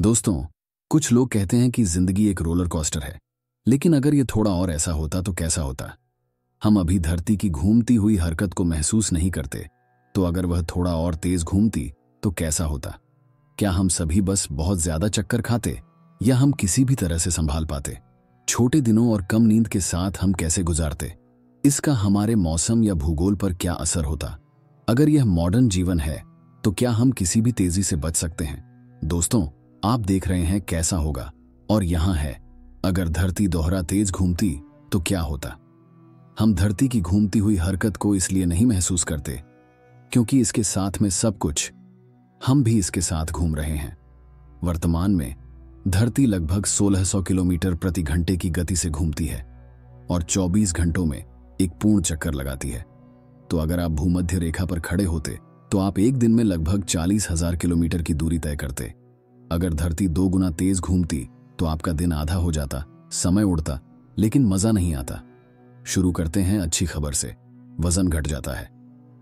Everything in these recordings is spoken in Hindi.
दोस्तों, कुछ लोग कहते हैं कि जिंदगी एक रोलर कोस्टर है, लेकिन अगर ये थोड़ा और ऐसा होता तो कैसा होता। हम अभी धरती की घूमती हुई हरकत को महसूस नहीं करते, तो अगर वह थोड़ा और तेज घूमती तो कैसा होता। क्या हम सभी बस बहुत ज्यादा चक्कर खाते, या हम किसी भी तरह से संभाल पाते। छोटे दिनों और कम नींद के साथ हम कैसे गुजारते, इसका हमारे मौसम या भूगोल पर क्या असर होता। अगर यह मॉडर्न जीवन है तो क्या हम किसी भी तेजी से बच सकते हैं। दोस्तों, आप देख रहे हैं कैसा होगा, और यहां है अगर धरती दोहरा तेज घूमती तो क्या होता। हम धरती की घूमती हुई हरकत को इसलिए नहीं महसूस करते क्योंकि इसके साथ में सब कुछ, हम भी इसके साथ घूम रहे हैं। वर्तमान में धरती लगभग 1600 किलोमीटर प्रति घंटे की गति से घूमती है और 24 घंटों में एक पूर्ण चक्कर लगाती है। तो अगर आप भूमध्य रेखा पर खड़े होते तो आप एक दिन में लगभग 40,000 किलोमीटर की दूरी तय करते। अगर धरती 2 गुना तेज घूमती तो आपका दिन आधा हो जाता, समय उड़ता, लेकिन मजा नहीं आता। शुरू करते हैं अच्छी खबर से, वजन घट जाता है।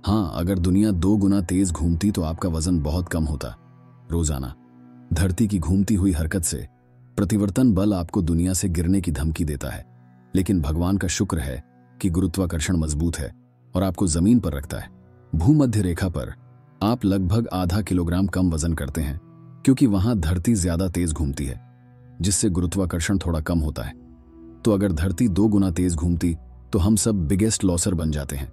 हाँ, अगर दुनिया 2 गुना तेज घूमती तो आपका वजन बहुत कम होता। रोजाना धरती की घूमती हुई हरकत से प्रतिवर्तन बल आपको दुनिया से गिरने की धमकी देता है, लेकिन भगवान का शुक्र है कि गुरुत्वाकर्षण मजबूत है और आपको जमीन पर रखता है। भूमध्य रेखा पर आप लगभग आधा किलोग्राम कम वजन करते हैं क्योंकि वहां धरती ज्यादा तेज घूमती है, जिससे गुरुत्वाकर्षण थोड़ा कम होता है। तो अगर धरती 2 गुना तेज घूमती तो हम सब बिगेस्ट लॉसर बन जाते हैं।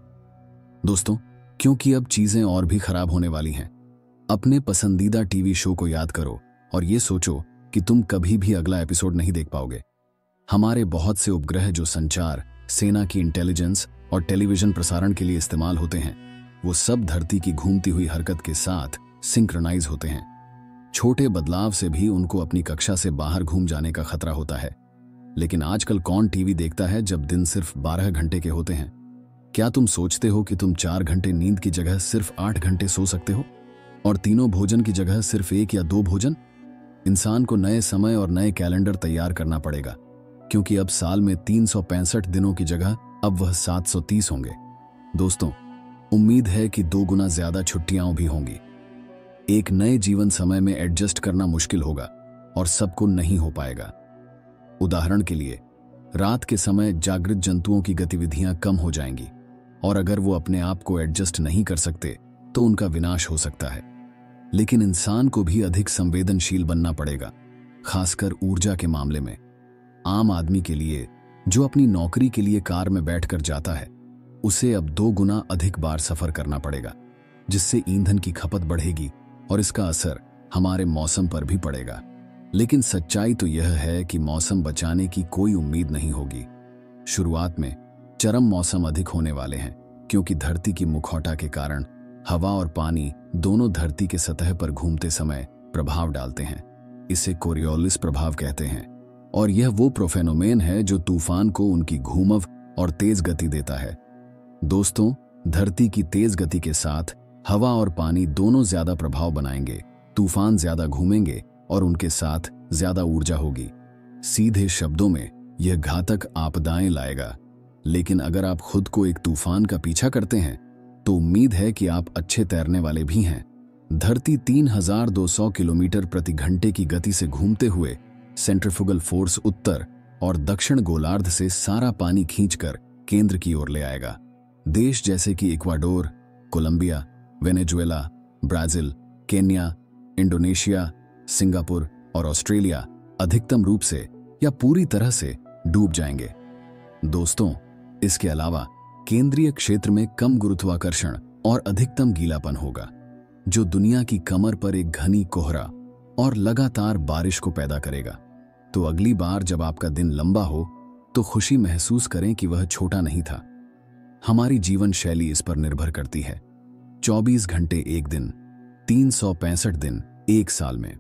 दोस्तों, क्योंकि अब चीजें और भी खराब होने वाली हैं। अपने पसंदीदा टीवी शो को याद करो और ये सोचो कि तुम कभी भी अगला एपिसोड नहीं देख पाओगे। हमारे बहुत से उपग्रह जो संचार, सेना की इंटेलिजेंस और टेलीविजन प्रसारण के लिए इस्तेमाल होते हैं, वो सब धरती की घूमती हुई हरकत के साथ सिंक्रोनाइज होते हैं। छोटे बदलाव से भी उनको अपनी कक्षा से बाहर घूम जाने का खतरा होता है। लेकिन आजकल कौन टीवी देखता है जब दिन सिर्फ 12 घंटे के होते हैं। क्या तुम सोचते हो कि तुम 4 घंटे नींद की जगह सिर्फ 8 घंटे सो सकते हो, और तीनों भोजन की जगह सिर्फ 1 या 2 भोजन। इंसान को नए समय और नए कैलेंडर तैयार करना पड़ेगा, क्योंकि अब साल में 365 दिनों की जगह अब वह 730 होंगे। दोस्तों, उम्मीद है कि 2 गुना ज्यादा छुट्टियां भी होंगी। एक नए जीवन समय में एडजस्ट करना मुश्किल होगा और सबको नहीं हो पाएगा। उदाहरण के लिए, रात के समय जागृत जंतुओं की गतिविधियां कम हो जाएंगी, और अगर वो अपने आप को एडजस्ट नहीं कर सकते तो उनका विनाश हो सकता है। लेकिन इंसान को भी अधिक संवेदनशील बनना पड़ेगा, खासकर ऊर्जा के मामले में। आम आदमी के लिए, जो अपनी नौकरी के लिए कार में बैठकर जाता है, उसे अब 2 गुना अधिक बार सफर करना पड़ेगा, जिससे ईंधन की खपत बढ़ेगी और इसका असर हमारे मौसम पर भी पड़ेगा। लेकिन सच्चाई तो यह है कि मौसम बचाने की कोई उम्मीद नहीं होगी। शुरुआत में चरम मौसम अधिक होने वाले हैं, क्योंकि धरती की मुखौटा के कारण हवा और पानी दोनों धरती के सतह पर घूमते समय प्रभाव डालते हैं। इसे कोरियोलिस प्रभाव कहते हैं, और यह वो प्रोफेनोमेन है जो तूफान को उनकी घूमव और तेज गति देता है। दोस्तों, धरती की तेज गति के साथ हवा और पानी दोनों ज्यादा प्रभाव बनाएंगे, तूफान ज्यादा घूमेंगे और उनके साथ ज्यादा ऊर्जा होगी। सीधे शब्दों में यह घातक आपदाएं लाएगा। लेकिन अगर आप खुद को एक तूफान का पीछा करते हैं तो उम्मीद है कि आप अच्छे तैरने वाले भी हैं। धरती 3200 किलोमीटर प्रति घंटे की गति से घूमते हुए सेंट्रीफ्यूगल फोर्स उत्तर और दक्षिण गोलार्ध से सारा पानी खींचकर केंद्र की ओर ले आएगा। देश जैसे कि Ecuador, Colombia, Venezuela, Brazil, Kenya, Indonesia, Singapore और ऑस्ट्रेलिया अधिकतम रूप से या पूरी तरह से डूब जाएंगे। दोस्तों, इसके अलावा केंद्रीय क्षेत्र में कम गुरुत्वाकर्षण और अधिकतम गीलापन होगा, जो दुनिया की कमर पर एक घनी कोहरा और लगातार बारिश को पैदा करेगा। तो अगली बार जब आपका दिन लंबा हो तो खुशी महसूस करें कि वह छोटा नहीं था। हमारी जीवन शैली इस पर निर्भर करती है। 24 घंटे एक दिन, 365 दिन एक साल में।